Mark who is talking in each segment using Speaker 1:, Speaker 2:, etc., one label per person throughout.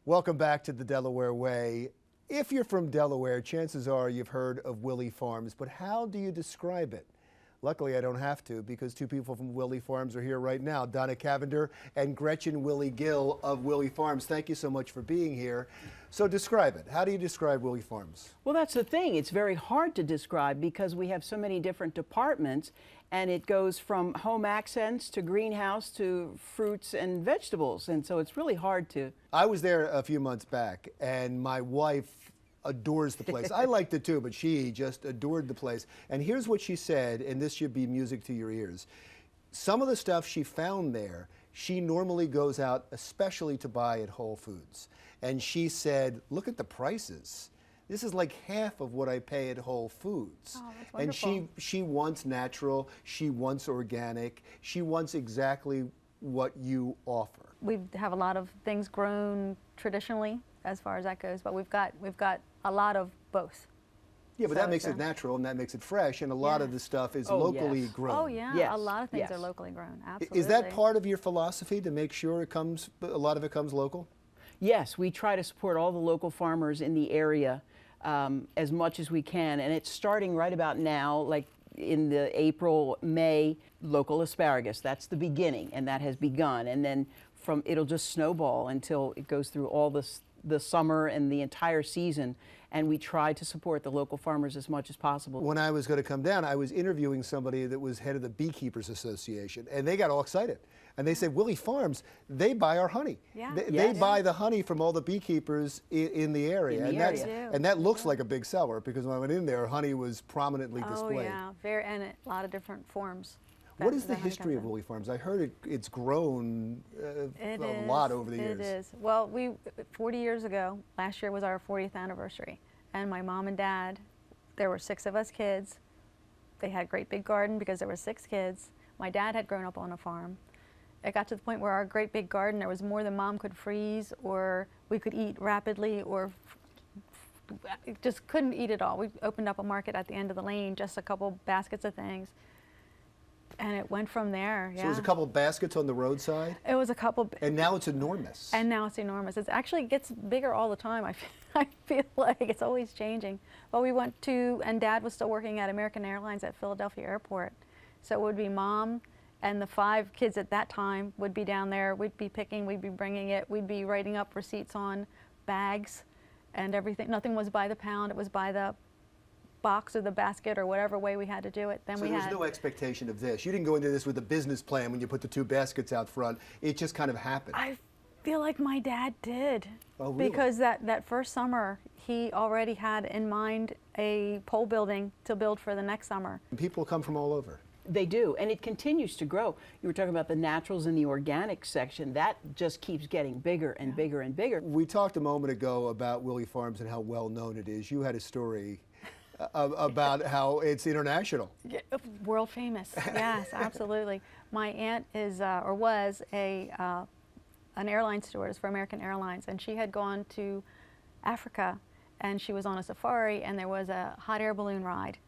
Speaker 1: Welcome back to the Delaware Way. If you're from Delaware, chances are you've heard of Willey Farms, but how do you describe it? Luckily, I don't have to, because two people from Willey Farms are here right now, Donna Cavender and Gretchen Willey-Gill of Willey Farms. Thank you so much for being here. So describe it. How do you describe Willey Farms?
Speaker 2: Well, that's the thing. It's very hard to describe because we have so many different departments, and it goes from home accents to greenhouse to fruits and vegetables, and so it's really hard to...
Speaker 1: I was there a few months back, and my wife adores the place. I liked it too, but she just adored the place. And here's what she said, and this should be music to your ears. Some of the stuff she found there, she normally goes out especially to buy at Whole Foods. And she said, look at the prices. This is like half of what I pay at Whole Foods.
Speaker 3: Oh, that's wonderful.
Speaker 1: And she wants natural, she wants organic, she wants exactly what you offer.
Speaker 3: We have a lot of things grown traditionally as far as that goes, but we've got a lot of both.
Speaker 1: Yeah, but that makes it natural and that makes it fresh, and a lot of the stuff is locally grown.
Speaker 3: Oh yeah,
Speaker 2: Yes.
Speaker 3: a lot of things
Speaker 2: Yes.
Speaker 3: are locally grown, absolutely.
Speaker 1: Is that part of your philosophy, to make sure a lot of it comes local?
Speaker 2: Yes, we try to support all the local farmers in the area as much as we can, and it's starting right about now, like in the April, May, local asparagus. That's the beginning, and that has begun, and then it'll just snowball until it goes through all the summer and the entire season, and we try to support the local farmers as much as possible.
Speaker 1: When I was going to come down, I was interviewing somebody that was head of the Beekeepers Association, and they got all excited. And they said, Willey Farms, they buy our honey.
Speaker 3: Yeah.
Speaker 1: They buy the honey from all the beekeepers in the area. And that looks like a big seller, because when I went in there, honey was prominently displayed.
Speaker 3: Oh yeah, and a lot of different forms.
Speaker 1: What is the history of Willey Farms? I heard it's grown a lot over the years.
Speaker 3: It is. Well, 40 years ago, last year was our 40th anniversary, and my mom and dad, there were 6 of us kids. They had a great big garden because there were 6 kids. My dad had grown up on a farm. It got to the point where our great big garden, there was more than Mom could freeze, or we could eat rapidly, or just couldn't eat it all. We opened up a market at the end of the lane, just a couple baskets of things. And it went from there, yeah.
Speaker 1: So it was a couple baskets on the roadside?
Speaker 3: It was a couple.
Speaker 1: And now it's enormous.
Speaker 3: And now it's enormous. It actually gets bigger all the time. I feel like it's always changing. But we went to, and Dad was still working at American Airlines at Philadelphia Airport. So it would be Mom and the 5 kids at that time would be down there. We'd be picking, we'd be bringing it. We'd be writing up receipts on bags and everything. Nothing was by the pound. It was by the box or the basket or whatever way we had to do it. Then
Speaker 1: so there was no expectation of this. You didn't go into this with a business plan when you put the 2 baskets out front. It just kind of happened.
Speaker 3: I feel like my dad did.
Speaker 1: Oh, really?
Speaker 3: Because that first summer, he already had in mind a pole building to build for the next summer.
Speaker 1: And people come from all over.
Speaker 2: They do, and it continues to grow. You were talking about the naturals and the organic section. That just keeps getting bigger and bigger and bigger.
Speaker 1: We talked a moment ago about Willey Farms and how well known it is. You had a story about how it's international.
Speaker 3: Yeah, world famous, yes, absolutely. My aunt is, or was, an airline stewardess for American Airlines, and she had gone to Africa, and she was on a safari, and there was a hot air balloon ride.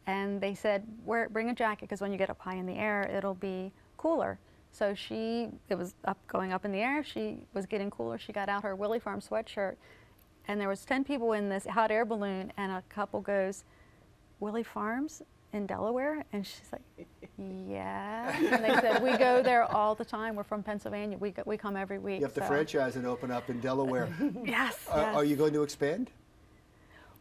Speaker 3: And they said, bring a jacket, because when you get up high in the air, it'll be cooler. So it was going up in the air, she was getting cooler, she got out her Willey Farms sweatshirt, and there was 10 people in this hot air balloon, and a couple goes, Willey Farms in Delaware? And she's like, yeah. And they said, we go there all the time. We're from Pennsylvania. We come every week.
Speaker 1: You have to franchise and open up in Delaware.
Speaker 3: Yes, yes.
Speaker 1: Are you going to expand?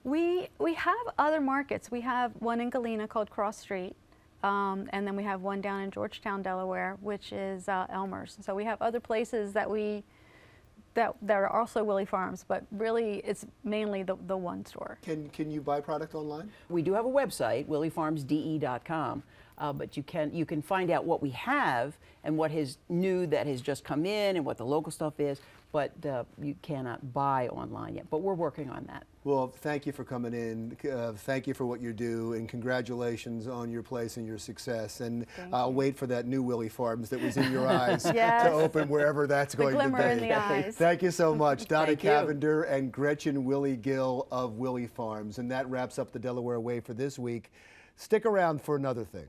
Speaker 3: We have other markets. We have one in Galena called Cross Street, and then we have one down in Georgetown, Delaware, which is Elmer's. So we have other places that are also Willey Farms, but really it's mainly the one store.
Speaker 1: Can you buy product online?
Speaker 2: We do have a website, willeyfarmsde.com, but you can find out what we have and what is new that has just come in and what the local stuff is, but you cannot buy online yet. But we're working on that.
Speaker 1: Well, thank you for coming in. Thank you for what you do, and congratulations on your place and your success. And I'll wait for that new Willey Farms that was in your eyes to open wherever that's going to be.
Speaker 3: The glimmer in the eyes.
Speaker 1: Thank you so much, Donna Cavender and Gretchen Willey-Gill of Willey Farms. And that wraps up the Delaware Way for this week. Stick around for another thing.